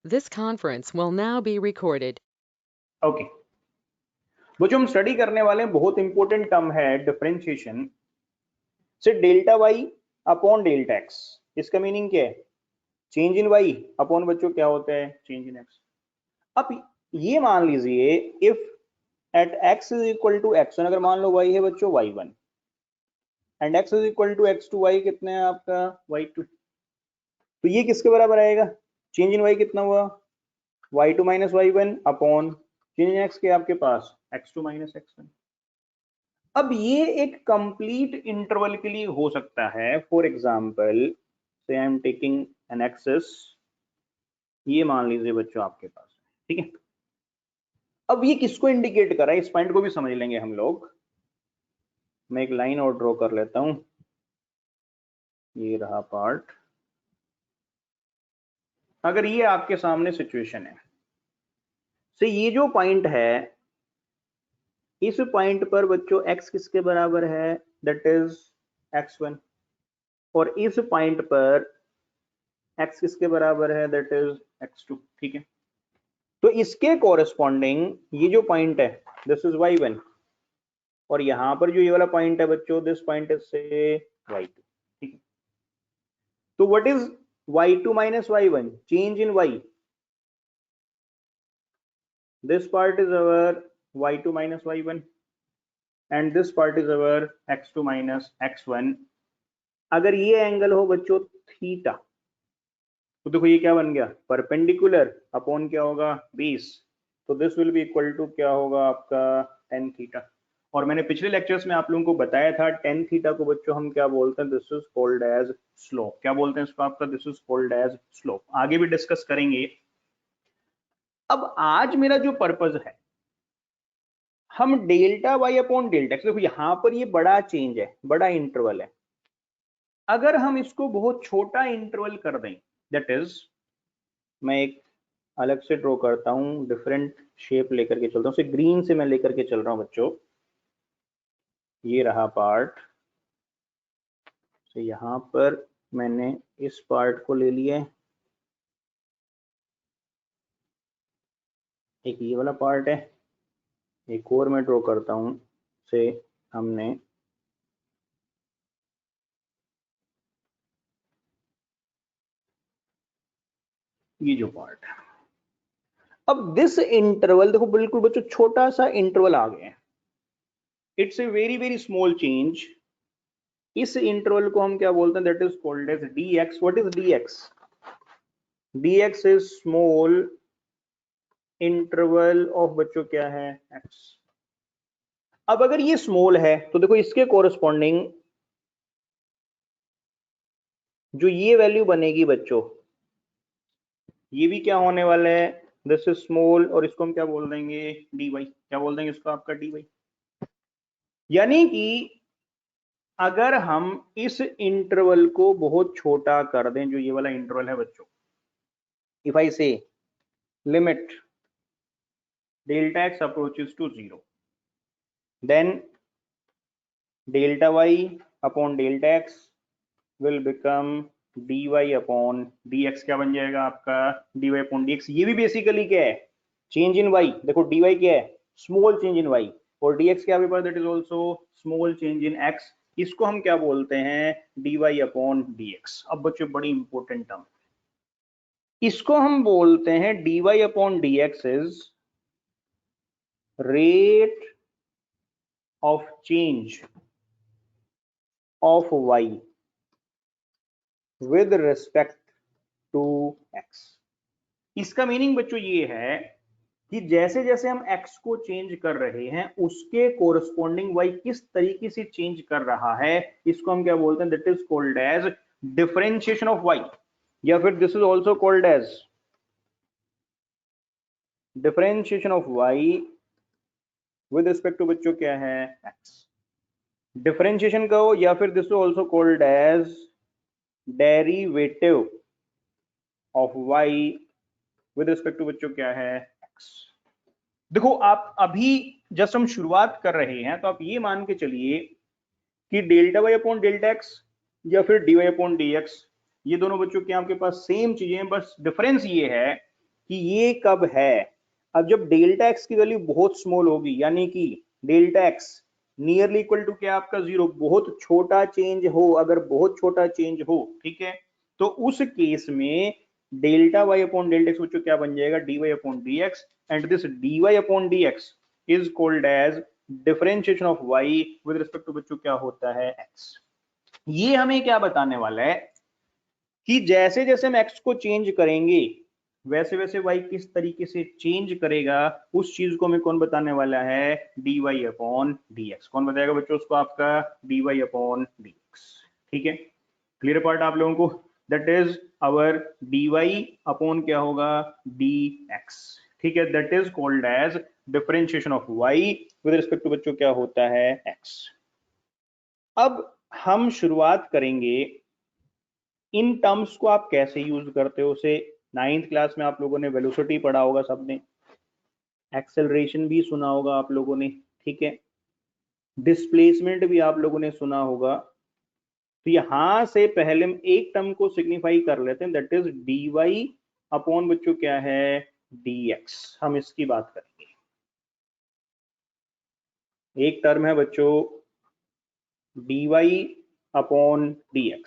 This conference will now be recorded. Okay वो जो हम स्टडी करने वाले हैं बहुत इंपॉर्टेंट टर्म है डिफरेंशिएशन से delta y upon delta x. इसका मीनिंग क्या है? चेंज इन वाई अपॉन बच्चों क्या होता है? Change in x. अब ये मान लीजिए if at x is equal to x one, अगर मान लो वाई है बच्चों y one and x is equal to x two, y कितना है आपका? Y two. तो ये किसके बराबर आएगा? चेंज इन वाई कितना हुआ? Y two minus y one upon change in x के आपके पास x two minus x one. अब ये एक कंप्लीट इंटरवल के लिए हो सकता है। फॉर एग्जांपल से I am taking an axis, ये मान लीजिए बच्चों आपके पास, ठीक है। अब ये किसको इंडिकेट कर रहा है, इस पॉइंट को भी समझ लेंगे हम लोग। मैं एक लाइन और ड्रॉ कर लेता हूं, ये रहा पार्ट। अगर ये आपके सामने सिचुएशन है, से ये जो पॉइंट है, इस पॉइंट पर बच्चों x किसके बराबर है? That is x1। और इस पॉइंट पर x किसके बराबर है? दैट इज x2, ठीक है। तो इसके कोरेस्पॉन्डिंग ये जो पॉइंट है दिस इज y1, और यहां पर जो ये वाला पॉइंट है बच्चों दिस पॉइंट इज से y2, ठीक है। तो what is y2 minus y1? Change in y। This part is our y2 minus y1 and this part is our x2 minus x1। अगर ये एंगल हो बच्चों थीटा, तो देखो ये क्या बन गया? परपेंडिकुलर अपॉन क्या होगा? बेस। तो this will be equal to क्या होगा आपका? Tan theta. और मैंने पिछले लेक्चर्स में आप लोगों को बताया था टेन थीटा को बच्चों हम क्या बोलते हैं? This is called as slope. क्या बोलते हैं इसको आपका? This is called as slope. आगे भी डिस्कस करेंगे। अब आज मेरा जो पर्पज है, हम delta y upon delta x, देखो यहां पर ये बड़ा चेंज है, बड़ा इंटरवल है। अगर हम इसको बहुत छोटा इंटरवल कर दें, दैट इज, मैं एक अलग से ड्रॉ करता हूं, डिफरेंट शेप लेकर के चलता हूं, ग्रीन से मैं लेकर के चल रहा हूं बच्चों। ये रहा पार्ट, तो यहां पर मैंने इस पार्ट को ले लिया, एक ये वाला पार्ट है, एक और मैं ड्रॉ करता हूं से हमने ये जो पार्ट है। अब दिस इंटरवल देखो बिल्कुल बच्चों छोटा सा इंटरवल आ गया है, it's a very very small change. इस इंटरवल को हम क्या बोलते हैं? That is called as dx। What is dx? dx is small interval of बच्चों क्या है? x। अब अगर ये स्मॉल है तो देखो इसके कोरस्पॉन्डिंग जो ये वैल्यू बनेगी बच्चों, ये भी क्या होने वाला है? दिस इज स्मॉल, और इसको हम क्या बोल देंगे? dy। क्या बोल देंगे इसको आपका? dy। यानी कि अगर हम इस इंटरवल को बहुत छोटा कर दें, जो ये वाला इंटरवल है बच्चों, if I say limit delta x approaches to 0, then delta y upon delta x will become dy upon dx। क्या बन जाएगा आपका? dy upon dx। ये भी बेसिकली क्या है? Change in y। देखो dy क्या है? स्मॉल चेंज इन y, और dx क्या पेपर? That is also small change in x। इसको हम क्या बोलते हैं? dy upon dx। अब बच्चों बड़ी इंपॉर्टेंट टर्म, इसको हम बोलते हैं dy upon dx is rate of change of y with respect to x। इसका मीनिंग बच्चों ये है कि जैसे जैसे हम x को चेंज कर रहे हैं उसके कोरस्पॉन्डिंग y किस तरीके से चेंज कर रहा है, इसको हम क्या बोलते हैं? That is called as differentiation of y, या फिर this is also called as differentiation of y with respect to बच्चों क्या है? x। डिफरेंशिएशन कहो, या फिर this is also called as derivative of y with respect to बच्चों क्या है? x। देखो आप अभी जस्ट हम शुरुआत कर रहे हैं, तो आप ये मान के चलिए कि delta y upon delta x या फिर d y upon d x, ये दोनों बच्चों के आपके पास सेम चीजें हैं, बस डिफरेंस ये है कि ये कब है। अब जब डेल्टा एक्स की वैल्यू बहुत स्मॉल होगी, यानी कि delta x nearly equal to क्या आपका 0, बहुत छोटा चेंज हो, अगर बहुत छोटा चेंज हो, ठीक है, तो उस केस में delta y upon delta x बच्चों क्या बन जाएगा, dy upon dx, and this dy upon dx is called as differentiation of y with respect to बच्चों क्या होता है x। ये हमें क्या बताने वाला है कि जैसे जैसे हम x को चेंज करेंगे वैसे वैसे y किस तरीके से चेंज करेगा, उस चीज को हमें कौन बताने वाला है, dy अपॉन dx। कौन बताएगा बच्चों उसको, आपका dy अपॉन dx। ठीक है, क्लियर पार्ट आप लोगों को, that is our dy upon क्या होगा, dx। ठीक है, that is called as differentiation of y with respect to बच्चों क्या होता है x। अब हम शुरुआत करेंगे इन टर्म्स को आप कैसे यूज करते हो उसे। 9th क्लास में आप लोगों ने वेलोसिटी पढ़ा होगा सबने, एक्सेलरेशन भी सुना होगा आप लोगों ने, ठीक है, डिस्प्लेसमेंट भी आप लोगों ने सुना होगा। तो यहां से पहले हम एक टर्म को सिग्निफाई कर लेते हैं, दैट इज dy अपॉन बच्चों क्या है, dx। हम इसकी बात करेंगे। एक टर्म है बच्चों dy अपॉन dx,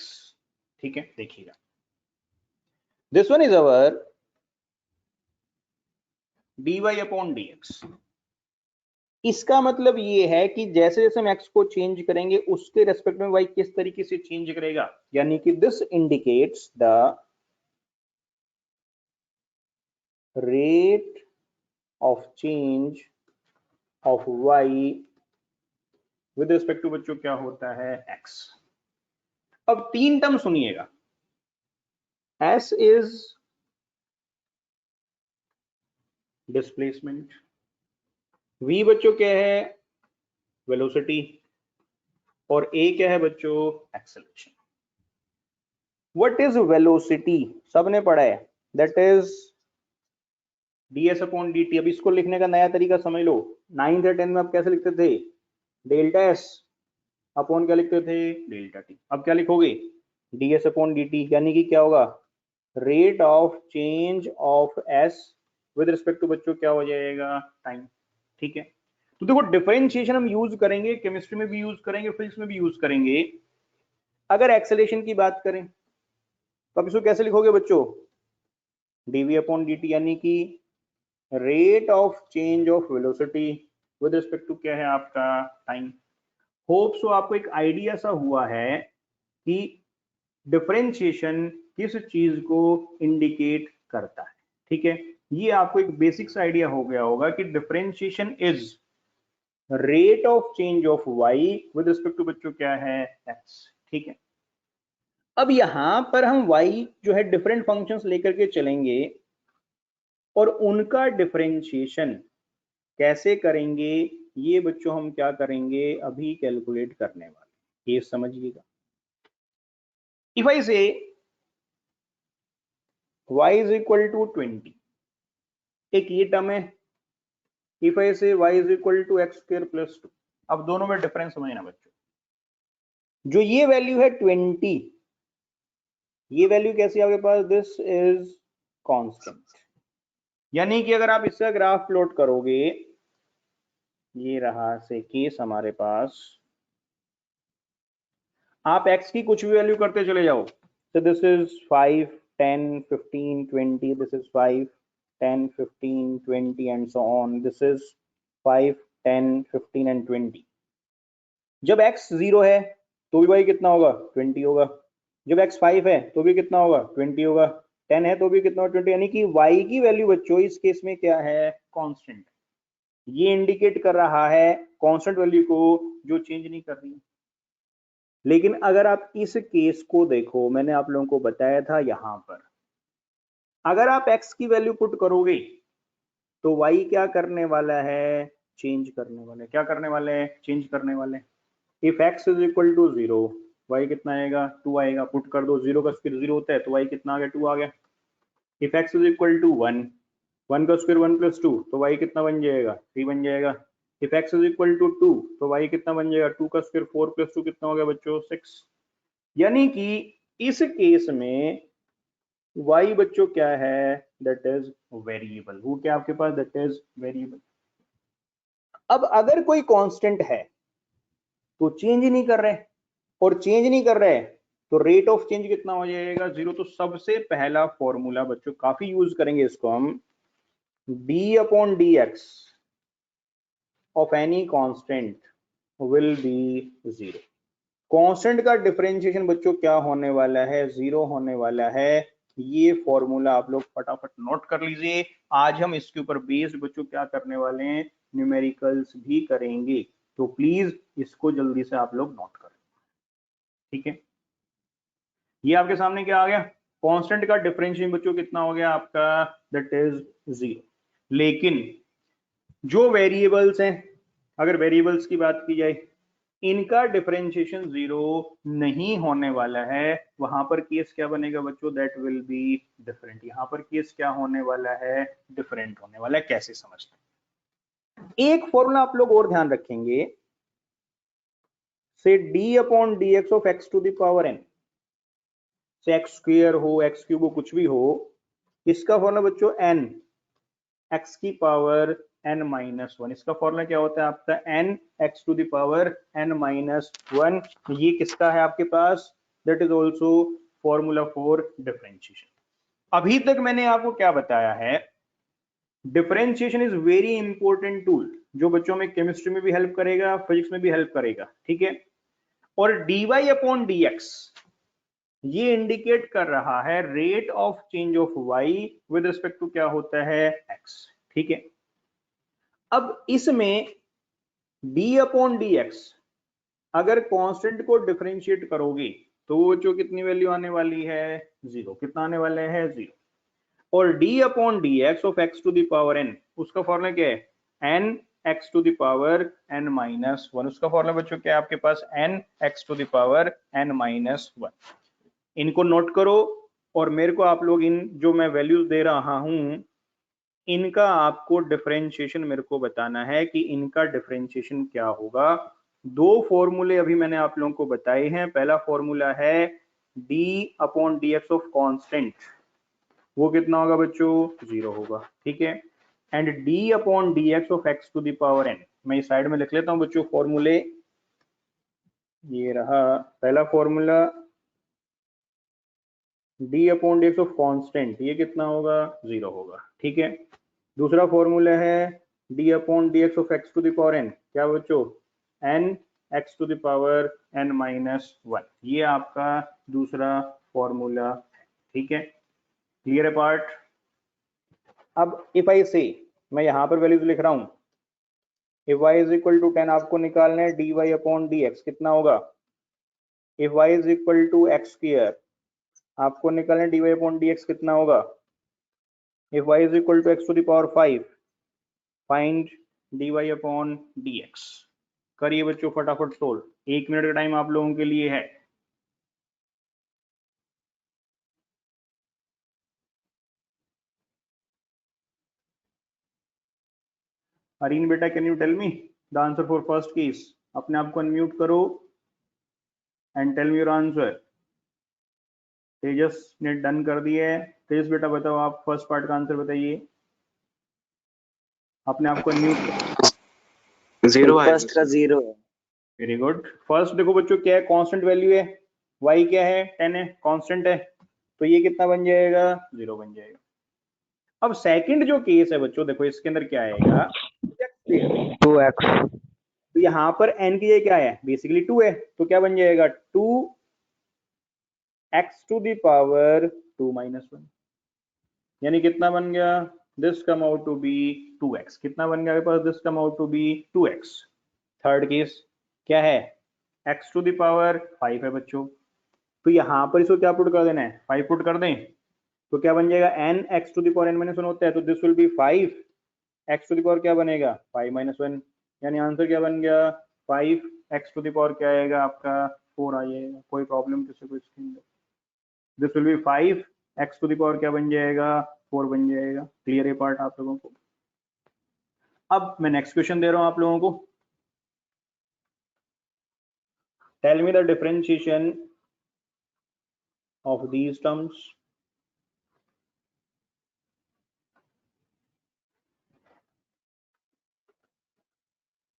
ठीक है, देखिएगा, this one is our dy upon dx। इसका मतलब ये है कि जैसे जैसे हम x को चेंज करेंगे उसके रेस्पेक्ट में y किस तरीके से चेंज करेगा, यानी कि this indicates the rate of change of y with respect to बच्चों क्या होता है x। अब तीन टर्म सुनिएगा, s इज डिस्प्लेसमेंट, v बच्चों क्या है, वेलोसिटी, और a क्या है बच्चों, एक्सेलरेशन। व्हाट इज वेलोसिटी, सबने पढ़ा है, that is ds upon dt। अब इसको लिखने का नया तरीका समझ लो, 9th या 10th में आप कैसे लिखते थे, डेल्टा s अपॉन क्या लिखते थे, डेल्टा t। अब क्या लिखोगे, ds अपॉन dt, यानी कि क्या होगा, rate of change of s with respect to बच्चों क्या हो जाएगा, टाइम। ठीक है, तो देखो डिफरेंशिएशन हम यूज करेंगे, केमिस्ट्री में भी यूज करेंगे, फिजिक्स में भी यूज करेंगे। अगर एक्सेलरेशन की बात करें तो अब इसको कैसे लिखोगे बच्चों, dv अपॉन dt, यानी कि rate of change of velocity with respect to क्या है आपका, टाइम। होप सो आपको एक आइडिया सा हुआ है कि डिफरेंशिएशन किस चीज को इंडिकेट करता है। ठीक है, ये आपको एक बेसिक सा आइडिया हो गया होगा कि differentiation is rate of change of y with respect to बच्चों क्या है, x। ठीक है, अब यहां पर हम y जो है डिफरेंट फंक्शंस लेकर के चलेंगे और उनका डिफरेंशिएशन कैसे करेंगे, ये बच्चों हम क्या करेंगे अभी कैलकुलेट करने वाले, ये समझिएगा। If I say y is equal to 20, एक ये टर्म है, if I say y is equal to x square plus 2। अब दोनों में डिफरेंस समझना बच्चों, जो ये वैल्यू है 20, ये वैल्यू कैसी है आपके पास, दिस इज कांस्टेंट, यानी कि अगर आप इसका ग्राफ प्लॉट करोगे, ये रहा से केस हमारे पास, आप x की कुछ भी वैल्यू करते चले जाओ, so this is 5 10 15 20, this is 5 10 15 20 and so on, this is 5 10 15 and 20। जब x 0 है तो भी y कितना होगा, 20 होगा, जब x 5 है तो भी कितना होगा, 20 होगा, 10 है तो भी कितना होगा, 20। यानी कि y की वैल्यू बच्चों इस केस में क्या है, कांस्टेंट। ये इंडिकेट कर रहा है कांस्टेंट वैल्यू को जो चेंज नहीं कर रही है। लेकिन अगर आप इस केस को देखो, मैंने आप लोगों को बताया था यहां पर अगर आप x की वैल्यू पुट करोगे तो y क्या करने वाला है, चेंज करने वाले, क्या करने वाले हैं, चेंज करने वाले। If x is equal to 0, y कितना आएगा, 2 आएगा, पुट कर दो, 0 का स्क्वायर 0 होता है तो y कितना आ गया, 2 आ गया। If x is equal to 1, 1 का स्क्वायर 1 प्लस 2 तो y कितना बन जाएगा, 3 बन जाएगा। If x is equal to 2 तो y कितना बन जाएगा, 2 का स्क्वायर 4 प्लस 2 कितना हो गया बच्चों, 6। यानी कि इस केस में y बच्चों क्या है, दैट इज वेरिएबल। वो क्या आपके पास, दैट इज वेरिएबल। अब अगर कोई कांस्टेंट है तो चेंज ही नहीं कर रहे, और चेंज नहीं कर रहे तो रेट ऑफ चेंज कितना हो जाएगा, 0। तो सबसे पहला फॉर्मूला बच्चों, काफी यूज करेंगे इसको हम, d upon d x of any constant will be 0। Constant का डिफरेंशिएशन बच्चों क्या होने वाला है, 0 होने वाला है। ये फॉर्मूला आप लोग फटाफट नोट कर लीजिए। आज हम इसके ऊपर बेस्ड बच्चों क्या करने वाले हैं, न्यूमेरिकल्स भी करेंगे, तो प्लीज इसको जल्दी से आप लोग नोट करें, ठीक है। ये आपके सामने क्या आ गया, कांस्टेंट का डिफरेंशिएशन बच्चों कितना हो गया आपका, दैट इज 0। लेकिन जो वेरिएबल्स हैं, अगर वेरिएबल्स की बात की जाए, इनका डिफरेंशिएशन 0 नहीं होने वाला है। वहां पर केस क्या बनेगा बच्चों, दैट विल बी डिफरेंट। यहां पर केस क्या होने वाला है, डिफरेंट होने वाला है। कैसे समझते हैं, एक फॉर्मूला आप लोग और ध्यान रखेंगे, से d upon d x of x to the power n, से एक्स स्क्वायर हो, एक्स क्यूब हो, कुछ भी हो, इसका फॉर्मूला बच्चों n x की पावर n माइनस 1। इसका फॉर्मूला क्या होता है आपका, n x to the power n minus 1। ये किसका है आपके पास, that is also formula for differentiation. अभी तक मैंने आपको क्या बताया है, differentiation is very important tool, जो बच्चों में केमिस्ट्री में भी हेल्प करेगा, फिजिक्स में भी हेल्प करेगा, ठीक है। और dy अपॉन dx ये इंडिकेट कर रहा है rate of change of y with respect to क्या होता है, x, ठीक है। अब इसमें d अपॉन डी एक्स अगर कांस्टेंट को डिफरेंशिएट करोगे तो वो जो कितनी वैल्यू आने वाली है, 0। कितना आने वाला है, 0। और d upon d x of x to the power n, उसका फॉर्मूला क्या है, n x to the power n minus 1। उसका फॉर्मूला बच्चों क्या है आपके पास, n x to the power n minus 1। इनको नोट करो, और मेरे को आप लोग इन जो मैं वैल्यूज दे रहा हूं, इनका आपको डिफरेंशिएशन मेरे को बताना है कि इनका डिफरेंशिएशन क्या होगा। दो फॉर्मूले अभी मैंने आप लोगों को बताए हैं। पहला फॉर्मूला है d upon d x of constant, वो कितना होगा बच्चों, 0 होगा, ठीक है। And d upon d x of x to the power n, मैं इस साइड में लिख लेता हूं बच्चों फॉर्मूले। ये रहा पहला formula, d upon d x of constant, ये कितना होगा, 0 होगा, ठीक है। दूसरा फॉर्मूला है d upon d x of x to the power n, क्या बच्चों, n x to the power n minus 1। ये आपका दूसरा फॉर्मूला है, ठीक है। क्लियर है पार्ट। अब इफ आई से, मैं यहां पर वैल्यूज लिख रहा हूं, if y is equal to 10 आपको निकालना है dy अपॉन dx, कितना होगा, if y is equal to x square आपको निकालना है dy अपॉन dx, कितना होगा, if y is equal to x to the power 5 find dy upon dx। करिए बच्चों फटाफट सोल्व, 1 मिनट का टाइम आप लोगों के लिए है। अरीन बेटा, can you tell me the answer for first case. अपने आप को अनम्यूट करो and tell me your answer. Tejas ने डन कर दिया है। तेजस बेटा बताओ, आप फर्स्ट पार्ट का आंसर बताइए, अपने आप को अनम्यूट। 0 फर्स्ट का 0 है। Very good. फर्स्ट देखो बच्चों क्या है, कांस्टेंट वैल्यू है, y क्या है, 10 है, कांस्टेंट है, तो ये कितना बन जाएगा, 0 बन जाएगा। अब सेकंड जो केस है बच्चों, देखो इसके अंदर क्या आएगा, 2x, तो यहाँ पर n की जगह क्या है, बेसिकली 2 है, तो क्या बन जाएगा, 2x to the power 2 minus 1, यानी कितना बन गया, this come out to be 2x। कितना बन गया आपके पास, this come out to be 2x। Third case क्या है, x टू द पावर 5 है बच्चों, तो यहां पर इसको क्या पुट कर देना है, 5 पुट कर दें, तो क्या बन जाएगा, n x to the power n minus 1 होता है, तो this will be 5 x to the power क्या बनेगा, 5 माइनस 1, यानी आंसर क्या बन गया, 5 x टू द पावर क्या आएगा आपका, 4 आ जाएगा। कोई प्रॉब्लम किसी को इसके अंदर, this will be 5 x to the power क्या बन जाएगा, 4 बन जाएगा। क्लियर है पार्ट आप लोगों को। अब मैं नेक्स्ट क्वेश्चन दे रहा हूं आप लोगों को, tell me the differentiation of these terms।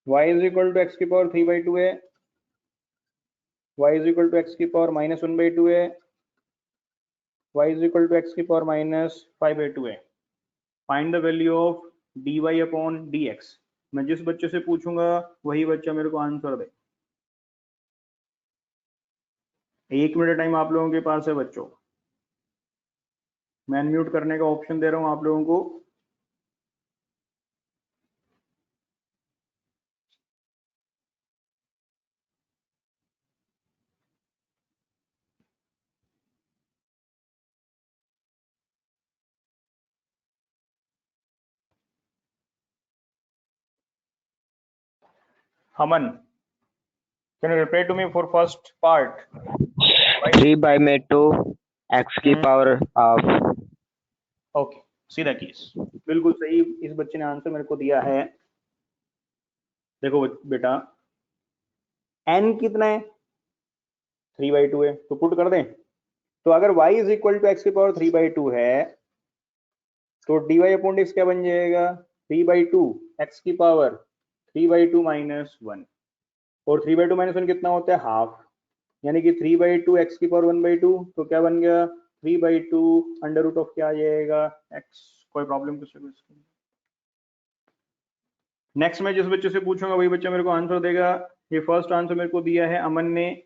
y is equal to x की पावर 3/2 है, y is equal to x की पावर -1/2 है, y is equal to x की पावर -5/2 है। Find the value of dy upon dx। मैं जिस बच्चे से पूछूंगा वही बच्चा मेरे को आंसर दे। 1 मिनट टाइम आप लोगों के पास है बच्चों। मैं अनम्यूट करने का ऑप्शन दे रहा हूं आप लोगों को। हमन, can you reply to me for first part? 3/2 x की power half. Okay, see the case. बिल्कुल सही, इस बच्चे ने आंसर मेरे को दिया है। देखो बेटा, n कितना है? 3/2 है, तो पुट कर दें। तो अगर y is equal to x की पावर 3/2 है तो dy अपॉन dx क्या बन जाएगा? 3/2 एक्स की पावर 3/2 -1, और 3/2 -1 कितना होता है? हाफ, यानी कि 3/2 एक्स की पावर 1/2, तो क्या बन गया? 3/2 अंडर रूट ऑफ क्या आ जाएगा? x। कोई प्रॉब्लम किसी को? नेक्स्ट मैं जिस बच्चे से पूछूंगा वही बच्चा मेरे को आंसर देगा। ये फर्स्ट आंसर मेरे को दिया है अमन ने।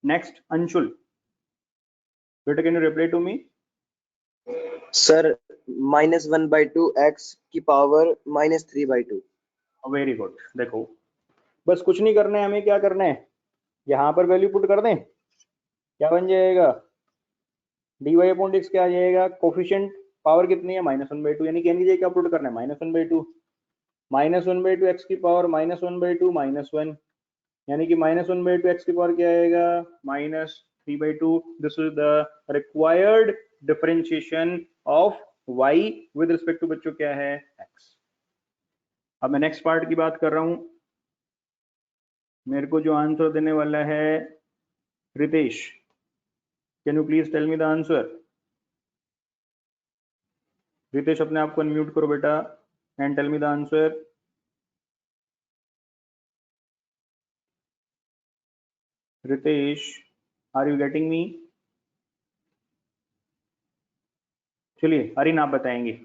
नेक्स्ट अंशुल, बेटा can you reply to me? Sir -1/2 x की पावर -3/2। Very good. देखो, बस कुछ नहीं करना है हमें, क्या करना है? यहाँ पर वैल्यू पुट कर दें। क्या बन जाएगा? dy अपॉन dx क्या आ जाएगा? कोफिशिएंट पावर कितनी है? -1/2, यानी कि n की जगह क्या पुट करना है? -1/2। -1/2 एक्स की पावर -1/2 -1, यानी कि -1/2 एक्स की पावर क्या आएगा? -3/2। This is the required differentiation of y with respect to बच्चों क्या है? x। अब मैं नेक्स्ट पार्ट की बात कर रहा हूं। मेरे को जो आंसर देने वाला है Ritesh, can you please tell me the answer? Ritesh, अपने आप को अनम्यूट करो बेटा and tell me the answer. Ritesh, are you getting me? चलिए अरिन आप बताएंगे।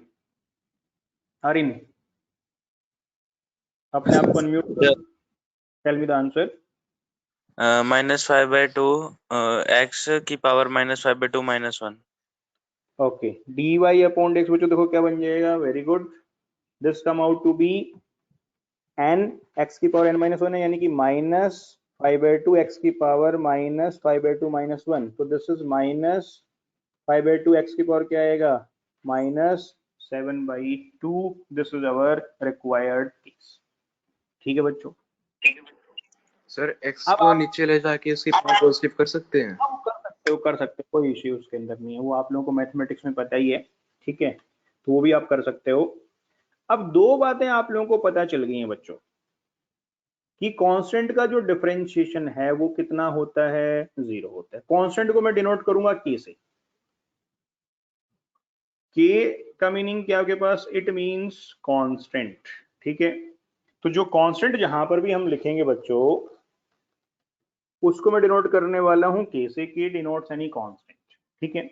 अरिन, अपने आप को अनम्यूट करो, tell me the answer. -5/2 x की power -5/2 -1। Okay, dy upon dx बच्चों देखो क्या बन जाएगा? Very good. This come out to be n x की पावर n-1 है, यानी कि -5/2 x की पावर -5/2 -1। तो दिस इज -5/2 x की पावर क्या आएगा? -7/2। This is our required case. ठीक है बच्चों? सर x अब को आप नीचे ले जाके इसकी पावर पॉजिटिव कर सकते हैं? कर सकते हो, कोई इश्यू उसके अंदर नहीं है, वो आप लोगों को मैथमेटिक्स में पता ही है। ठीक है, तो वो भी आप कर सकते हो। अब दो बातें आप लोगों को पता चल गई हैं बच्चों, कि कांस्टेंट का जो डिफरेंशिएशन है वो कितना होता है? 0 होता है। कांस्टेंट को मैं डिनोट करूंगा k से। k का मीनिंग क्या आपके पास? It means constant. ठीक है, तो जो कांस्टेंट जहां पर भी हम लिखेंगे बच्चों, उसको मैं डिनोट करने वाला हूं k से। k denotes any constant. ठीक है,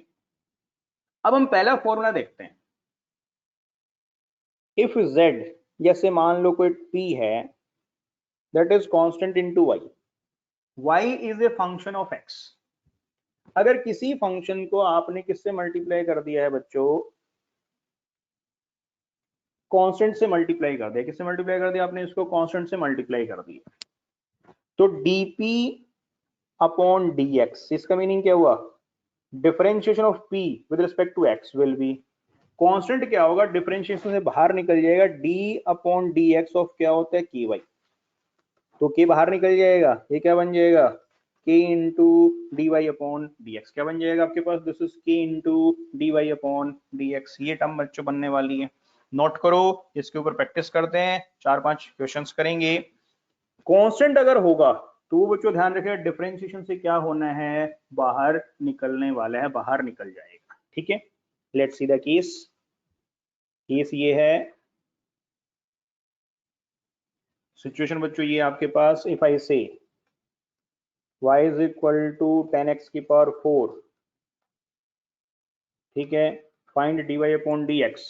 अब हम पहला फॉर्मूला देखते हैं। इफ z, जैसे मान लो कोई p है, that is constant into y, y is a function of x। अगर किसी फंक्शन को आपने किससे मल्टीप्लाई कर दिया है बच्चों? कांस्टेंट से मल्टीप्लाई कर दिया। किससे मल्टीप्लाई कर दिया आपने इसको? कांस्टेंट से मल्टीप्लाई कर दिया। तो dp अपॉन dx, इसका मीनिंग क्या हुआ? Differentiation of p with respect to x will be, constant क्या होगा? डिफरेंशिएशन से बाहर निकल जाएगा, d अपॉन dx ऑफ क्या होता है? ky। तो k बाहर निकल जाएगा, ये क्या बन जाएगा? k into d y upon d x. क्या बन जाएगा आपके पास? This is k into d y upon d x. ये टर्म बच्चों बनने वाली है, नोट करो, इसके ऊपर प्रैक्टिस करते हैं, 4-5 क्वेश्चंस करेंगे। कांस्टेंट अगर होगा तो बच्चों ध्यान रखिएगा, डिफरेंशिएशन से क्या होना है? बाहर निकलने वाला है, बाहर निकल जाएगा। ठीक है, let's see the case. Case ये है, सिचुएशन बच्चों ये आपके पास, if I say y is equal to 10x की पावर 4, ठीक है, find dy upon dx,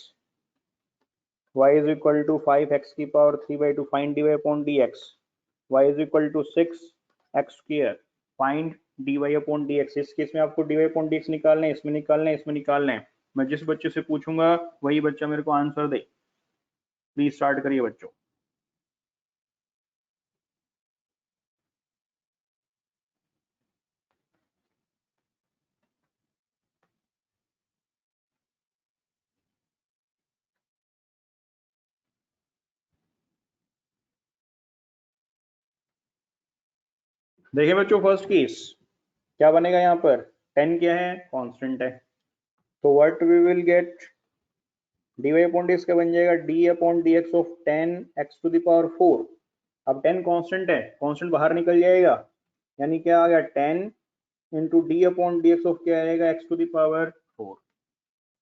y is equal to 5x की power 3/2, find dy upon dx, y is equal to 6x square, find dy upon dx। इस case में आपको dy upon dx निकालना है, इसमें निकालना है, इसमें निकालना है। मैं जिस बच्चे से पूछूंगा वही बच्चा मेरे को आंसर दे। प्लीज स्टार्ट करिए बच्चों। देखिए बच्चों, फर्स्ट केस क्या बनेगा, यहाँ पर 10 क्या है, कांस्टेंट है, तो what we will get, dy upon dx क्या बन जाएगा, d upon dx of 10x to the power 4। अब 10 कांस्टेंट है, कांस्टेंट बाहर निकल जाएगा, यानी क्या आ गया, 10 into d upon dx of क्या आएगा, x टू द पावर 4।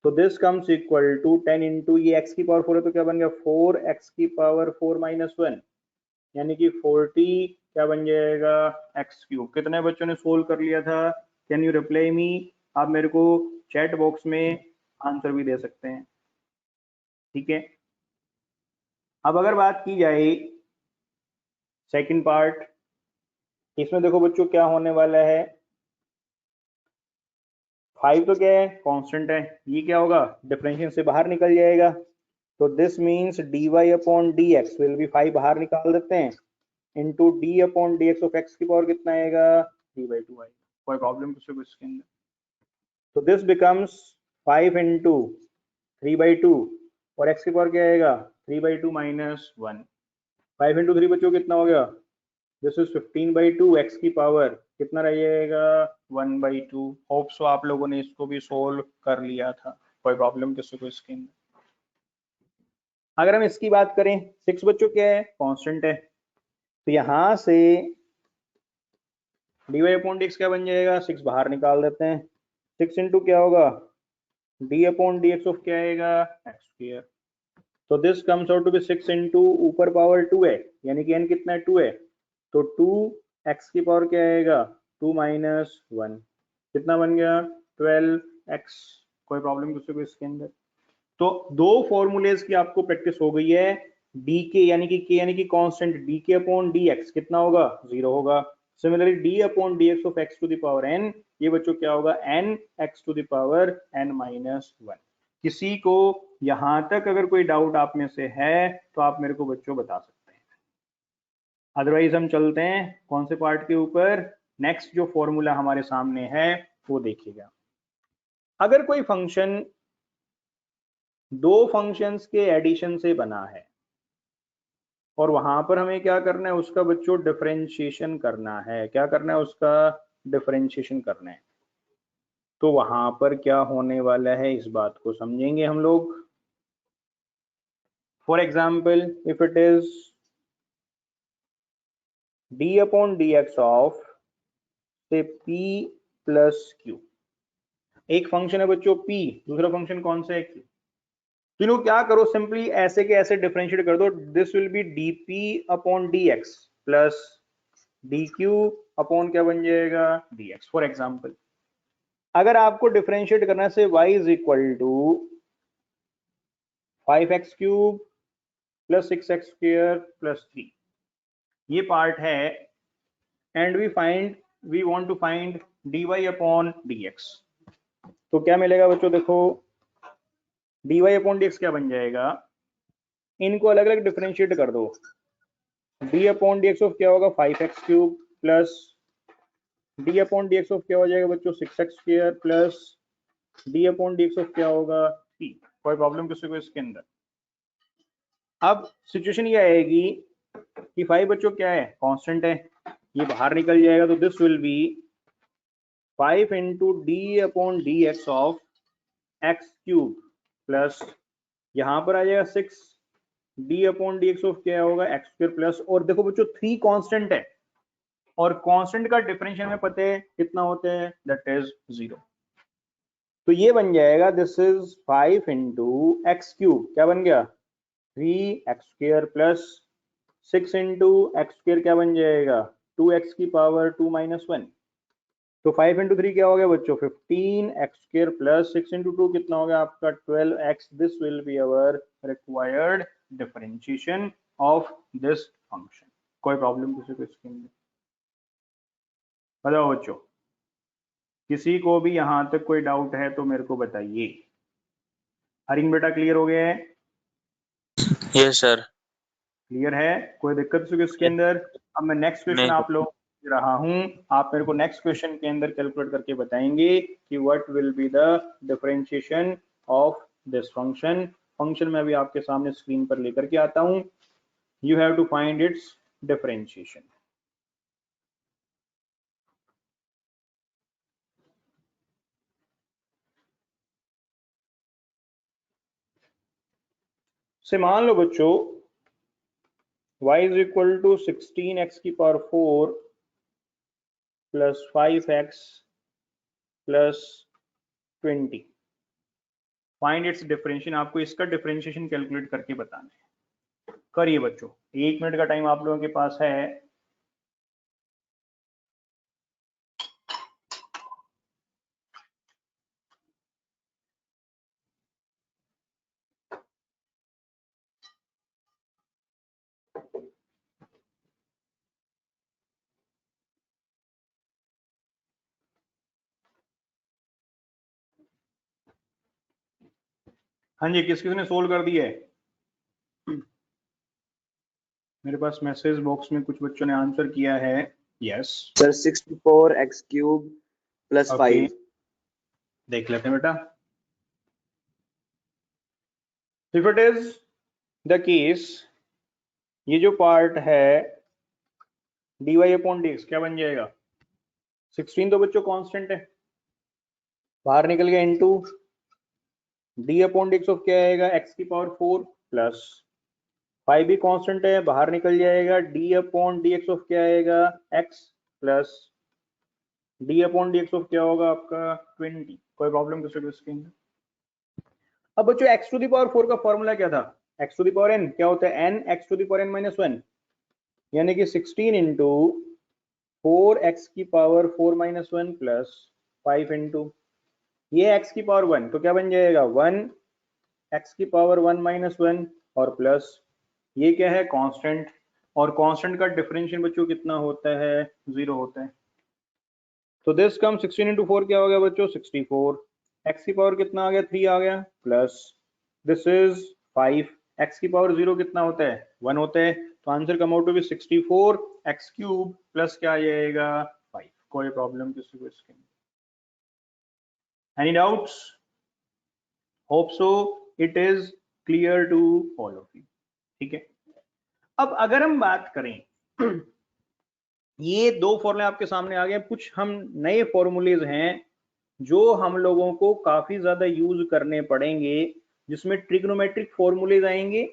तो this comes equal to 10 into ये x की पावर 4 है तो क्या बन गया, 4x की पावर 4 माइनस 1, यानी कि 40 क्या बन जाएगा, एक्स क्यूब। कितने बच्चों ने सोल्व कर लिया था, कैन यू रिप्लाई मी? आप मेरे को चैट बॉक्स में आंसर भी दे सकते हैं, ठीक है। अब अगर बात की जाए सेकंड पार्ट, इसमें देखो बच्चों क्या होने वाला है, 5 तो क्या है, कांस्टेंट है, ये क्या होगा, डिफरेंशिएशन से बाहर निकल जाएगा, तो this means dy upon dx will be 5 बाहर निकाल देते हैं, into d upon dx of x की पावर कितना आएगा, 3/2 आएगा। कोई प्रॉब्लम किसी को इसके अंदर? तो दिस बिकम्स 5 इंटू 3/2 और x की पावर क्या आएगा, 3/2 माइनस 1। 5 इंटू 3 बच्चों कितना हो गया, दिस इज 15/2, x की पावर कितना रह जाएगा, 1/2। होप सो आप लोगों ने इसको भी सोल्व कर लिया था, कोई प्रॉब्लम किसी को इसके अंदर? अगर हम इसकी बात करें, 6 बच्चों क्या है, कांस्टेंट है, तो यहां से dy अपॉन dx क्या बन जाएगा, 6 बाहर निकाल देते हैं, 6 इंटू क्या होगा, d अपॉन dx ऑफ क्या आएगा, x स्क्वायर। तो this comes out to be 6 into ऊपर पावर 2 है, यानी कि n कितना है, 2 है, तो 2x की पावर क्या आएगा, 2 माइनस 1, कितना बन गया, 12x। कोई प्रॉब्लम किसी को इसके अंदर? तो दो फॉर्मूलेज की आपको प्रैक्टिस हो गई है, डी के यानी कि k यानी कि constant, d k upon d x कितना होगा, 0 होगा। Similarly d upon d x of x to the power n, ये बच्चों क्या होगा, n x to the power n minus 1। किसी को यहां तक अगर कोई डाउट आप में से है तो आप मेरे को बच्चों बता सकते हैं, अदरवाइज हम चलते हैं कौन से पार्ट के ऊपर, नेक्स्ट जो फॉर्मूला हमारे सामने है वो देखिएगा। अगर कोई फंक्शन दो फंक्शंस के एडिशन से बना है और वहां पर हमें क्या करना है, उसका बच्चों डिफरेंशिएशन करना है, क्या करना है, उसका डिफरेंशिएशन करना है, तो वहां पर क्या होने वाला है इस बात को समझेंगे हम लोग। For example, if it is d upon d x of से p प्लस q, एक फंक्शन है बच्चों p, दूसरा फंक्शन कौन सा है q, तीनों क्या करो, सिंपली ऐसे के ऐसे डिफरेंशिएट कर दो, this will B dp upon dx plus dq upon क्या बन जाएगा, dx। फॉर एग्जांपल, अगर आपको डिफरेंशिएट करना है y is equal to 5x cube plus 6x square plus 3, ये पार्ट है, and we want to find dy upon dx, तो क्या मिलेगा बच्चों, देखो dy अपॉन dx क्या बन जाएगा, इनको अलग अलग डिफरेंशिएट कर दो, d अपॉन dx ऑफ क्या होगा, 5x cube plus d upon dx of क्या हो जाएगा बच्चों, 6x square plus d upon dx of क्या होगा, 3। कोई प्रॉब्लम किसी को इसके अंदर? अब सिचुएशन ये आएगी कि 5 बच्चों क्या है, कांस्टेंट है, ये बाहर निकल जाएगा, तो this will be 5 into d upon d x of x cube plus यहाँ पर आ जाएगा 6 D upon d x of क्या होगा, एक्स स्क्वायर प्लस, और देखो बच्चों 3 कांस्टेंट है और कांस्टेंट का डिफरेंशियल में पता है कितना होता है, दैट इज 0, तो ये बन जाएगा this is 5 into x cube, क्या बन गया 3x square plus 6 into x square क्या बन जाएगा 2x की पावर 2 माइनस 1। तो 5 इंटू 3 क्या हो गया बच्चों 15 एक्स स्क्र प्लस 6 इंटू 2 कितना हो गया आपका 12x। This will be our required differentiation of this function. कोई प्रॉब्लम किसी को इसके अंदर बताओ बच्चों, किसी को भी यहां तक कोई डाउट है तो मेरे को बताइए। हरिंग बेटा क्लियर हो गया है? Yes sir. क्लियर है? कोई दिक्कत किसी को इसके अंदर? अब मैं नेक्स्ट क्वेश्चन नहीं। आप लोग दे रहा हूं, आप मेरे को नेक्स्ट क्वेश्चन के अंदर कैलकुलेट करके बताएंगे कि what will be the differentiation of this function. Function मैं अभी आपके सामने स्क्रीन पर लेकर के आता हूं। You have to find its differentiation. से मान लो बच्चों y is equal to 16x की power 4 plus 5x plus 20। Find its differentiation. आपको इसका डिफरेंशिएशन कैलकुलेट करके बताना है। करिए बच्चों, 1 मिनट का टाइम आप लोगों के पास है। हाँ जी, किस ने सोल्व कर दिया है? मेरे पास मैसेज बॉक्स में कुछ बच्चों ने आंसर किया है। Yes sir 64x cube plus okay, 5। देख लेते हैं बेटा। If it is the case, ये जो पार्ट है dy अपॉन dx क्या बन जाएगा 16 तो बच्चों कांस्टेंट है, बाहर निकल गया into D upon dx of क्या आएगा x की पावर 4 प्लस 5 भी कांस्टेंट है, बाहर निकल जाएगा डी अपॉन dx ऑफ क्या आएगा x plus D upon dx of क्या होगा आपका 20। कोई प्रॉब्लम किसी को इसके अंदर? अब बच्चों x टू द पावर 4 का फॉर्मूला क्या था? x to the power n क्या होता है n x to the power n minus 1, यानी कि 16 इंटू 4x की पावर 4 माइनस 1 प्लस 5 इंटू ये x की पावर 1 तो क्या बन जाएगा 1 x की पावर 1 माइनस 1 और प्लस ये क्या है कांस्टेंट, और कांस्टेंट का डिफरेंशियल बच्चों कितना होता है 0 होता है। तो दिस कम 16 इंटू 4 क्या हो गया बच्चों 64, x की पावर कितना आ गया 3 आ गया प्लस दिस इज 5, x की पावर 0 कितना होता है 1 होता है, तो answer come out to be 64 x cube plus क्या आ जाएगा 5। कोई प्रॉब्लम किसी को इसके? Any doubts? Hope so it is clear to all of you. ठीक है, अब अगर हम बात करें ये दो फॉर्मूले आपके सामने आ गए, कुछ हम नए फॉर्मूलेज हैं जो हम लोगों को काफी ज्यादा यूज करने पड़ेंगे, जिसमें ट्रिग्नोमेट्रिक फॉर्मूलेज आएंगे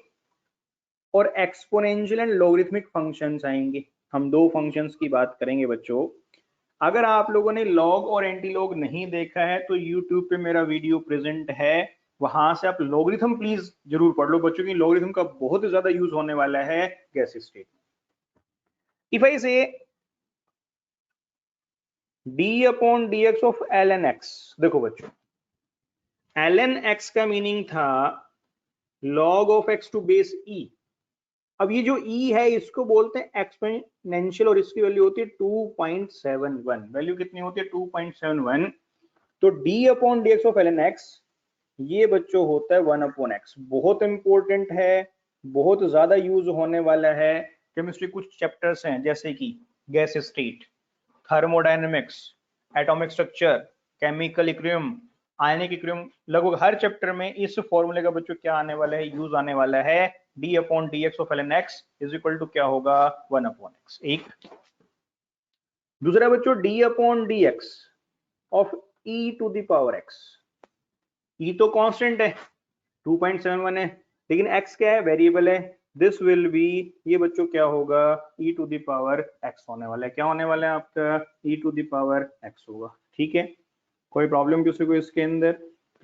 और एक्सपोनेंशियल एंड लॉगरिथमिक फंक्शंस आएंगे। हम दो फंक्शंस की बात करेंगे बच्चों। अगर आप लोगों ने लॉग और एंटी लॉग नहीं देखा है तो यूट्यूब पे मेरा वीडियो प्रेजेंट है, वहां से आप लॉगरिथम प्लीज जरूर पढ़ लो बच्चों की, लॉगरिथम का बहुत ज्यादा यूज होने वाला है गैस स्टेट में। If I say d upon dx of ln x, देखो बच्चों ln x का मीनिंग था log of x to base e। अब ये जो e है इसको बोलते हैं एक्सपोनेंशियल और इसकी वैल्यू होती है 2.71। वैल्यू कितनी होती है 2.71। तो d upon dx of ln x ये बच्चों होता है 1 अपॉन x। बहुत इंपॉर्टेंट है, बहुत ज्यादा यूज होने वाला है। केमिस्ट्री कुछ चैप्टर्स हैं जैसे कि gas state, thermodynamics, atomic structure, chemical equilibrium, ionic equilibrium, लगभग हर चैप्टर में इस फॉर्मूले का बच्चों क्या आने वाला है यूज आने वाला है। d upon dx of ln x is equal to क्या होगा 1 अपॉन x। एक दूसरा बच्चों d upon dx of e to the power x। e तो कांस्टेंट है 2.71 है, लेकिन x क्या है वेरिएबल है। दिस विल बी ये बच्चों क्या होगा e to the power x होने वाला है। क्या होने वाला है आपका e to the power x होगा। ठीक है, कोई प्रॉब्लम किसी को इसके अंदर?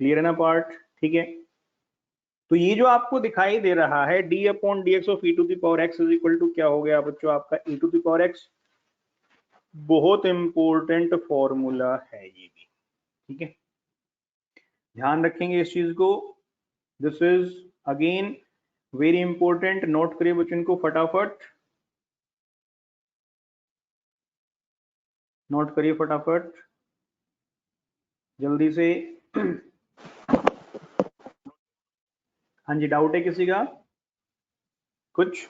क्लियर है ना पार्ट? ठीक है, तो ये जो आपको दिखाई दे रहा है d upon d x of e to the power x is equal to क्या हो गया बच्चों आपका e to the power x। बहुत इंपॉर्टेंट फॉर्मूला है ये भी, ठीक है, ध्यान रखेंगे इस चीज को। This is again very important, note करिए बच्चों इनको फटाफट, नोट करिए फटाफट जल्दी से। हाँ जी, डाउट है किसी का कुछ?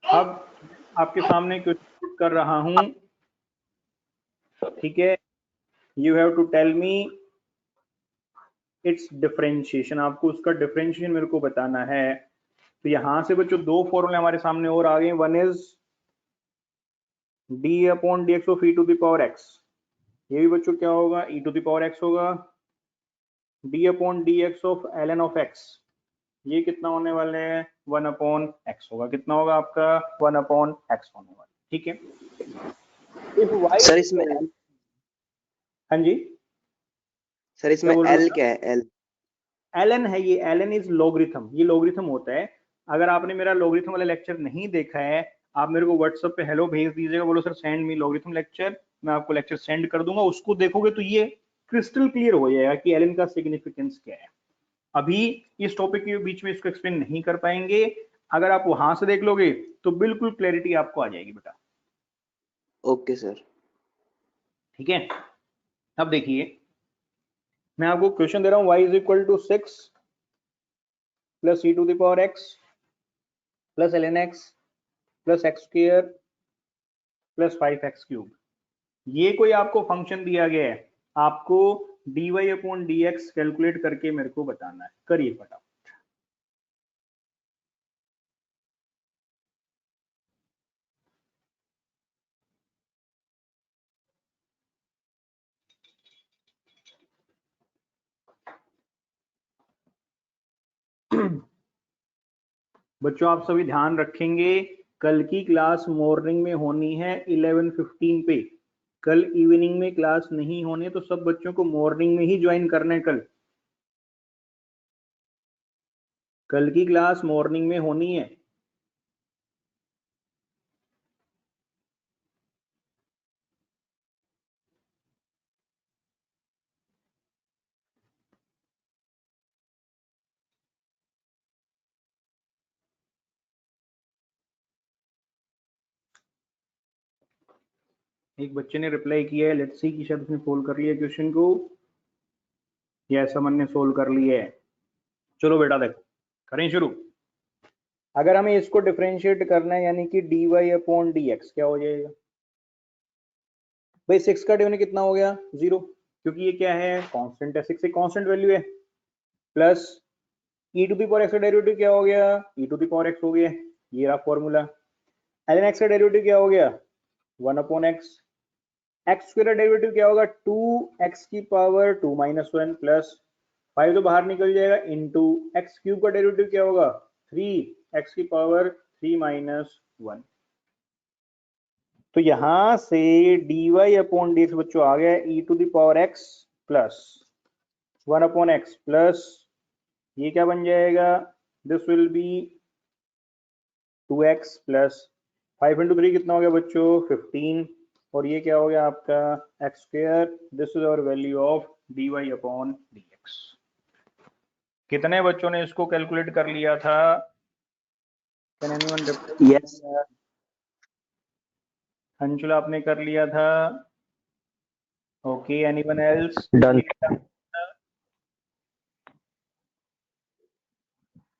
अब आपके सामने कुछ कर रहा हूं, ठीक है, you have to tell me its differentiation, आपको उसका डिफरेंशिएशन मेरे को बताना है। तो यहां से बच्चों दो फॉर्मूले हमारे सामने और आ गए, one is d upon d x of e to the power x, ये भी बच्चों क्या होगा e to the power x होगा, d upon d x of l n of x, ये कितना होने वाले हैं 1 अपॉन एक्स होगा, कितना होगा आपका 1 अपॉन एक्स होने वाला, ठीक है। इफ y सर इसमें हाँ जी सर इसमें क्या बोल रहे L हो? क्या है? L ln है ये, ln इज लॉगरिथम, ये लॉगरिथम होता है। अगर आपने मेरा लॉगरिथम वाला लेक्चर नहीं देखा है, आप मेरे को व्हाट्सएप पे हेलो भेज दीजिएगा, बोलो sir send me logarithm lecture, मैं आपको लेक्चर सेंड कर दूंगा, उसको देखोगे तो ये क्रिस्टल क्लियर हो जाएगा कि ln का सिग्निफिकेंस क्या है। अभी इस टॉपिक के बीच में इसको एक्सप्लेन नहीं कर पाएंगे, अगर आप वहां से देख लोगे तो बिल्कुल क्लैरिटी आपको आ जाएगी बेटा। Okay sir. ठीक है, अब देखिए मैं आपको क्वेश्चन दे रहा हूं, y is equal to 6 plus e to the power x plus ln x plus x square plus 5x cube. ये कोई आपको फंक्शन दिया गया है, आपको dy अपॉन dx कैलकुलेट करके मेरे को बताना है, करिए फटाफट। बच्चों आप सभी ध्यान रखेंगे, कल की क्लास मॉर्निंग में होनी है 11:15 पे, कल इवनिंग में क्लास नहीं होनी है, तो सब बच्चों को मॉर्निंग में ही ज्वाइन करना है। कल की क्लास मॉर्निंग में होनी है। एक बच्चे ने रिप्लाई किया है, लेट्स सी कि शायद उसने सोल्व कर लिया क्वेश्चन को, या समन ने सोल्व कर लिया है। चलो बेटा देखो, करें शुरू। अगर हमें इसको डिफरेंशिएट करना है, यानी कि d y upon d x क्या हो जाएगा भाई, 6 का डिनोमिनेटर कितना हो गया 0, क्योंकि ये क्या है कांस्टेंट है, 6 एक कांस्टेंट वैल्यू है, plus e to the power x का डेरिवेटिव क्या हो गया e to the power x हो गया, ये रहा फॉर्मूला। ln x का डेरिवेटिव क्या हो गया 1 अपॉन एक्स, एक्स स्क्वायर का डेरिवेटिव क्या होगा 2x की पावर 2 माइनस 1 प्लस 5 तो बाहर निकल जाएगा, इंटू एक्स क्यूब का डेरिवेटिव क्या होगा 3x की पावर 3 माइनस 1। तो यहां से dy अपॉन डी एक्स बच्चों आ गया e to the power x plus 1 upon x plus ये क्या बन जाएगा, this will be 2x plus 5 into 3 कितना हो गया बच्चों 15, और ये क्या हो गया आपका x square, this is our value of dy upon dx। कितने बच्चों ने इसको कैलकुलेट कर लिया था? Can anyone reply? Yes Anshul आपने कर लिया था, okay, anyone else? Done.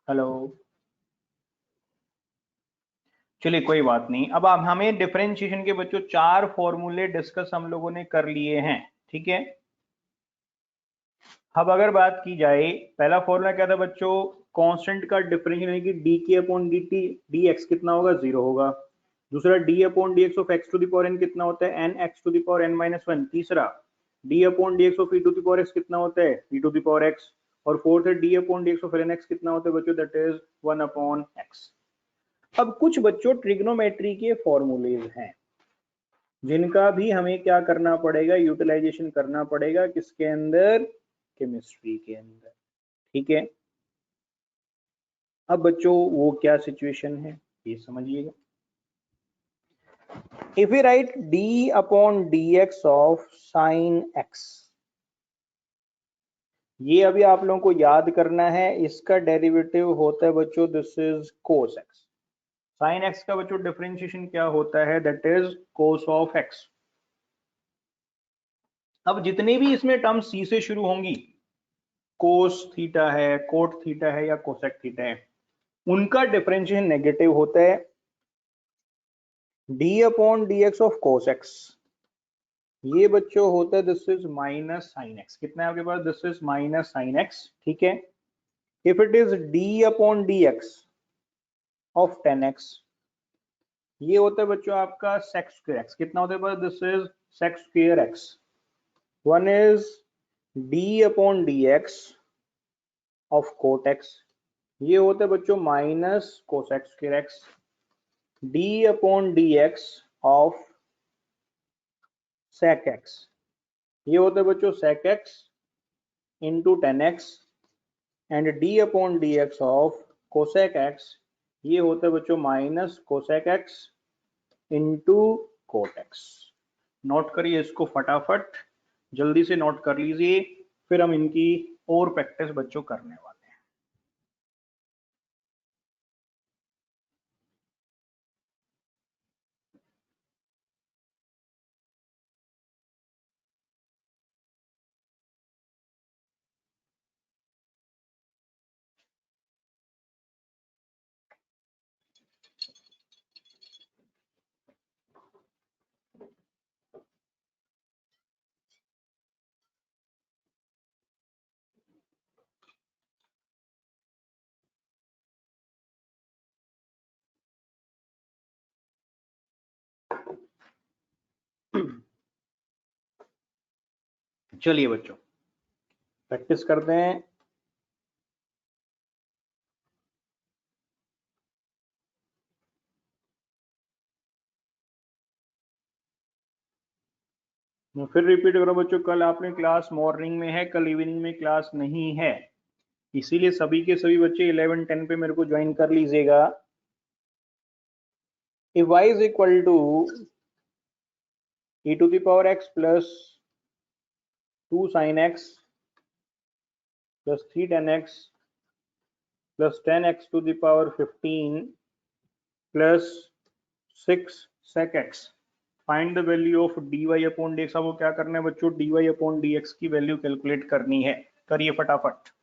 Hello, चलिए कोई बात नहीं। अब आप हमें डिफरेंशिएशन के बच्चों 4 फॉर्मूले डिस्कस हम लोगों ने कर लिए हैं, ठीक है। अब अगर बात की जाए, पहला फॉर्मूला क्या था बच्चों, कांस्टेंट का डिफरेंशियल यानी कि d k upon d t d x कितना होगा 0 होगा। दूसरा d upon d x of x to the power n कितना होता है n x to the power n minus 1। तीसरा d upon d x of e to the power x कितना होता है e to the power x. और fourth है d upon d x of n x कितना होता है बच्चों, दैट इज 1 अपॉन एक्स। अब कुछ बच्चों ट्रिग्नोमेट्री के फॉर्मूलेज हैं जिनका भी हमें क्या करना पड़ेगा, यूटिलाइजेशन करना पड़ेगा, किसके अंदर, केमिस्ट्री के अंदर, ठीक है। अब बच्चों वो क्या सिचुएशन है ये समझिएगा। If we write d upon dx of sine x, ये अभी आप लोगों को याद करना है, इसका डेरिवेटिव होता है बच्चों this is cos x। Sine x का बच्चों डिफरेंशिएशन क्या होता है, that is cos of x। अब जितने भी इसमें टर्म c से शुरू होंगी, कोस थीटा है, कोट थीटा है या कोसेक थीटा है, उनका डिफरेंशिएशन नेगेटिव होता है। d upon dx of cos x, ये बच्चों होता है this is minus sine x। कितना है आपके पास, this is minus sine x, ठीक है। If it is d upon dx of 10x, ये होता है बच्चों आपका sec स्क्वायर x। कितना होता है बस, this is sec square x। One is d upon dx of cot x, ये होता है बच्चों minus cosec square x। d upon dx of sec x, ये होता है बच्चों sec x into 10x, and d upon dx of cosec x, ये होता है बच्चों minus cosec x into cot x। Note करिए इसको फटाफट, जल्दी से नोट कर लीजिए, फिर हम इनकी और प्रैक्टिस बच्चों करने वाले हैं। चलिए बच्चों प्रैक्टिस करते हैं। मैं फिर रिपीट करूं बच्चों, कल आपने क्लास मॉर्निंग में है, कल इवनिंग में क्लास नहीं है, इसीलिए सभी के सभी बच्चे 11-10 पे मेरे को ज्वाइन कर लीजिएगा। If y is equal to e to the power x plus 2 sin x plus 3 tan x plus 10x to the power 15 plus 6 sec x, find the value of dy upon dx। आपको क्या करना है बच्चों, dy upon dx की value calculate करनी है, करिए फटाफट।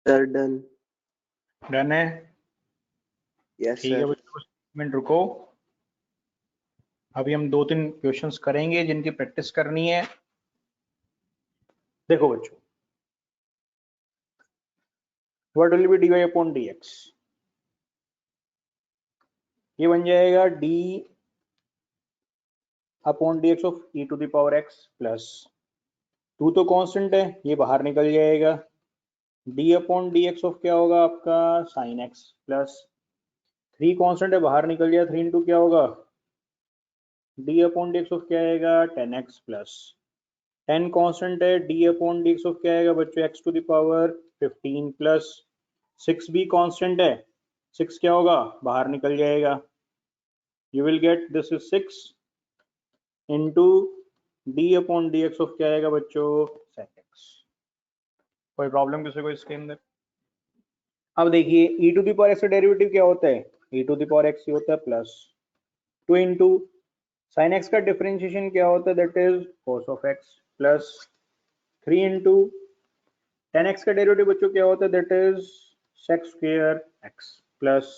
Sir done. डन है, यस ठीक है सर। बच्चों, एक मिनट रुको। अभी हम 2-3 क्वेश्चंस करेंगे जिनकी प्रैक्टिस करनी है। देखो बच्चों, what will be dy upon dx, ये बन जाएगा d upon dx of e to the power x plus 2 तो कांस्टेंट है, ये बाहर निकल जाएगा। d अपॉन dx ऑफ क्या होगा आपका साइन x प्लस 3 कांस्टेंट है, बाहर निकल जाएगा, 3 इंटू क्या होगा d अपॉन dx ऑफ क्या आएगा 10x प्लस 10 कांस्टेंट है, d अपॉन dx ऑफ क्या आएगा बच्चों x to the power 15 plus 6 भी कांस्टेंट है, 6 क्या होगा बाहर निकल जाएगा। You will get this is 6 into d upon dx of क्या आएगा बच्चों sec x। कोई प्रॉब्लम किसी को इसके अंदर? अब देखिए e to the power x का डेरिवेटिव क्या होता है, e to the power x होता है प्लस 2 इंटू साइन x का डिफरेंशिएशन क्या होता है, that is cos of x plus 3 into tan x का डेरिवेटिव बच्चों क्या होता है, that is sec square x plus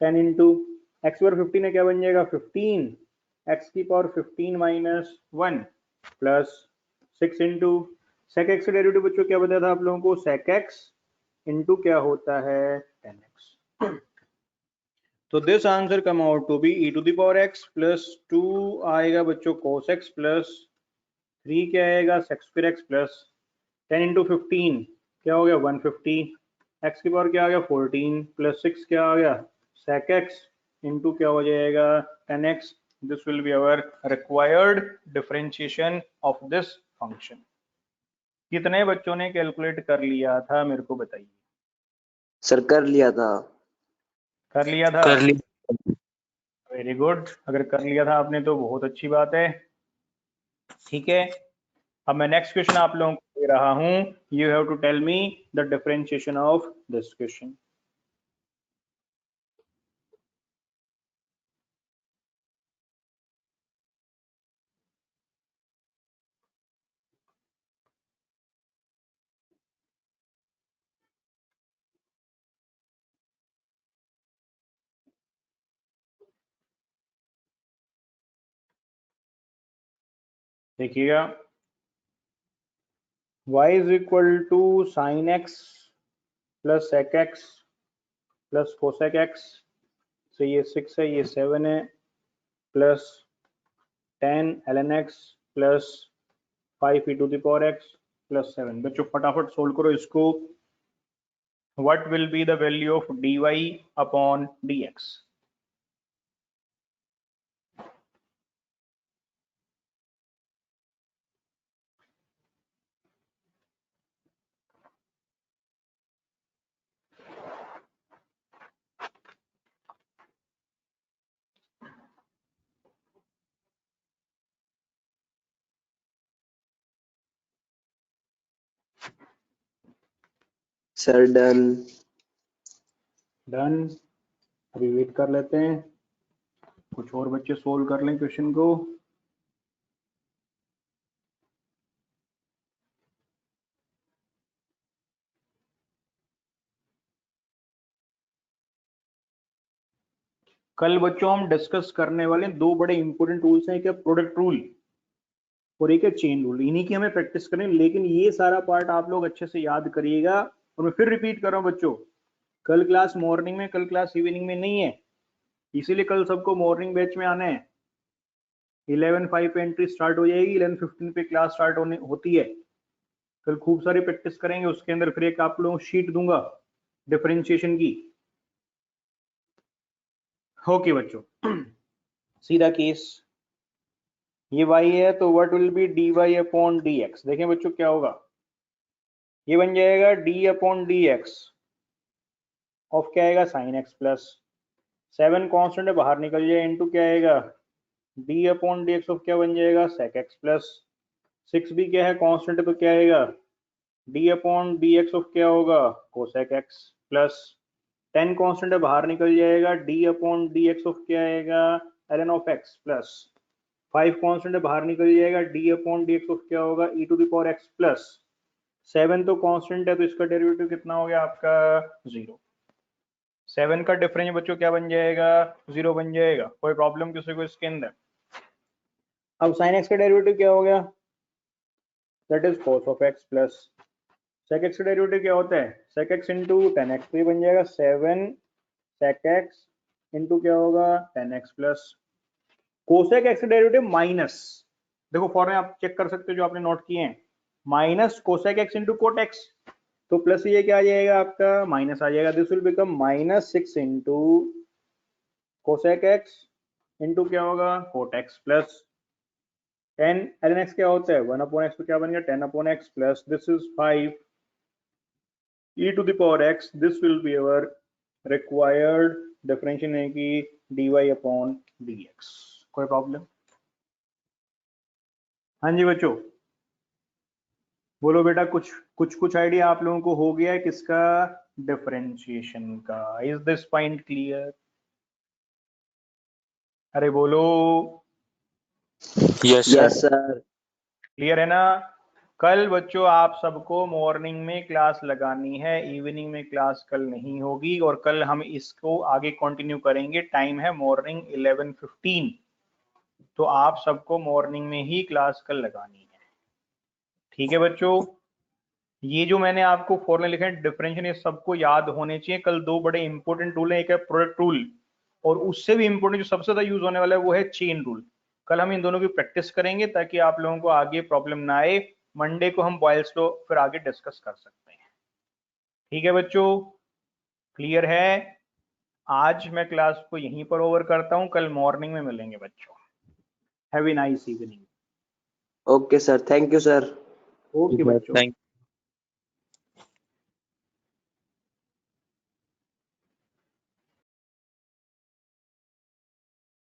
10 into x power 15 है, क्या बन जाएगा 15 x की power 15 minus 1 plus 6 into sec x का डेरिवेटिव बच्चों क्या बताया था आप लोगों को, sec x इंटू क्या होता है 10x। तो this answer come out to be e to the power x plus 2 आएगा बच्चों cos x प्लस 3 क्या आएगा sec square x plus 10 into 15 क्या हो गया 150, x की पावर क्या आ गया 14 प्लस 6 क्या आ गया sec x इंटू क्या हो जाएगा 10x। This will be our required differentiation of this function. कितने बच्चों ने कैलकुलेट कर लिया था मेरे को बताइए। सर कर लिया था। कर लिया था, कर ली। Very good. अगर कर लिया था आपने तो बहुत अच्छी बात है। ठीक है, अब मैं नेक्स्ट क्वेश्चन आप लोगों को दे रहा हूं। You have to tell me the differentiation of this question. देखिएगा, y is equal to sine x plus sec x plus cosec x से ये 6 है, ये 7 है, plus 10 ln x plus 5 e to the power x plus 7। बच्चों फटाफट solve करो इसको। What will be the value of dy upon dx? Sir done. Done. अभी वेट कर लेते हैं, कुछ और बच्चे सोल्व कर लें क्वेश्चन को। कल बच्चों हम डिस्कस करने वाले दो बड़े इंपॉर्टेंट रूल्स हैं, एक है प्रोडक्ट रूल और एक है चेन रूल। इन्हीं की हमें प्रैक्टिस करें, लेकिन ये सारा पार्ट आप लोग अच्छे से याद करिएगा। और मैं फिर रिपीट कर रहा हूं बच्चों, कल क्लास मॉर्निंग में, कल क्लास इवनिंग में नहीं है, इसीलिए कल सबको मॉर्निंग बैच में आना है। 11:05 पे एंट्री स्टार्ट हो जाएगी, 11:15 पे क्लास स्टार्ट होती है। कल खूब सारी प्रैक्टिस करेंगे, उसके अंदर फिर एक आप लोगों को शीट दूंगा डिफरेंशिएशन की। ओके बच्चों, सीधा केस, ये y है तो what will be dy upon dx। देखें बच्चों क्या होगा, ये बन जाएगा d अपॉन dx ऑफ क्या आएगा साइन x प्लस 7 कांस्टेंट है, बाहर निकल जाए, इनटू क्या आएगा d अपॉन dx ऑफ क्या बन जाएगा sec x प्लस 6 भी क्या है कांस्टेंट है, तो क्या आएगा d अपॉन dx ऑफ क्या होगा cosec x प्लस 10 कांस्टेंट है, बाहर निकल जाएगा, d अपॉन dx ऑफ क्या आएगा ln of x plus 5 constant है, बाहर निकल जाएगा, d अपॉन dx ऑफ क्या होगा e to the power x plus 7 तो कांस्टेंट है, तो इसका डेरिवेटिव कितना हो गया आपका 0। 7 का डिफरेंस बच्चों क्या बन जाएगा 0 बन जाएगा। कोई प्रॉब्लम किसी को इसके अंदर? अब sin x का डेरिवेटिव क्या हो गया, that is cos of x plus sec x का डेरिवेटिव क्या होता है sec x इंटू 10x, तो ये बन जाएगा 7 sec x इंटू क्या होगा 10x प्लस cosec x का डेरिवेटिव माइनस, देखो फॉर्मूला आप चेक कर सकते हो जो आपने नोट किए हैं, minus cosec x into cot x, तो प्लस ये क्या आ जाएगा आपका माइनस आ जाएगा। This will become minus 6 into cosec x into क्या होगा cot x plus 10 ln x क्या होता है 1 अपॉन x, तो क्या बन गया 10 upon x plus this is 5 e to the power x। This will be our required differentiation है कि dy अपॉन dx। कोई प्रॉब्लम? हाँ जी बच्चों बोलो बेटा, कुछ आइडिया आप लोगों को हो गया है किसका डिफरेंशिएशन का? Is this point clear? अरे बोलो, yes yes sir. Sir. Clear है ना? कल बच्चों आप सबको मॉर्निंग में क्लास लगानी है, इवनिंग में क्लास कल नहीं होगी, और कल हम इसको आगे कंटिन्यू करेंगे। टाइम है मॉर्निंग 11:15, तो आप सबको मॉर्निंग में ही क्लास कल लगानी है। ठीक है बच्चों, ये जो मैंने आपको फॉर्मूले लिखे हैं डिफरेंशियल, ये सबको याद होने चाहिए। कल दो बड़े इंपॉर्टेंट रूल हैं, एक है प्रोडक्ट रूल, और उससे भी इंपॉर्टेंट जो सबसे ज्यादा यूज होने वाला है वो है चेन रूल। कल हम इन दोनों की प्रैक्टिस करेंगे ताकि आप लोगों को आगे प्रॉब्लम ना आए। मंडे को हम बॉयल्स लॉ फिर आगे डिस्कस कर सकते हैं। ठीक है बच्चों, क्लियर है? आज मैं क्लास को यहीं पर ओवर करता हूं, कल मॉर्निंग में मिलेंगे बच्चों। Have a nice evening. Okay sir, thank you sir. Okay बच्चों। थैंक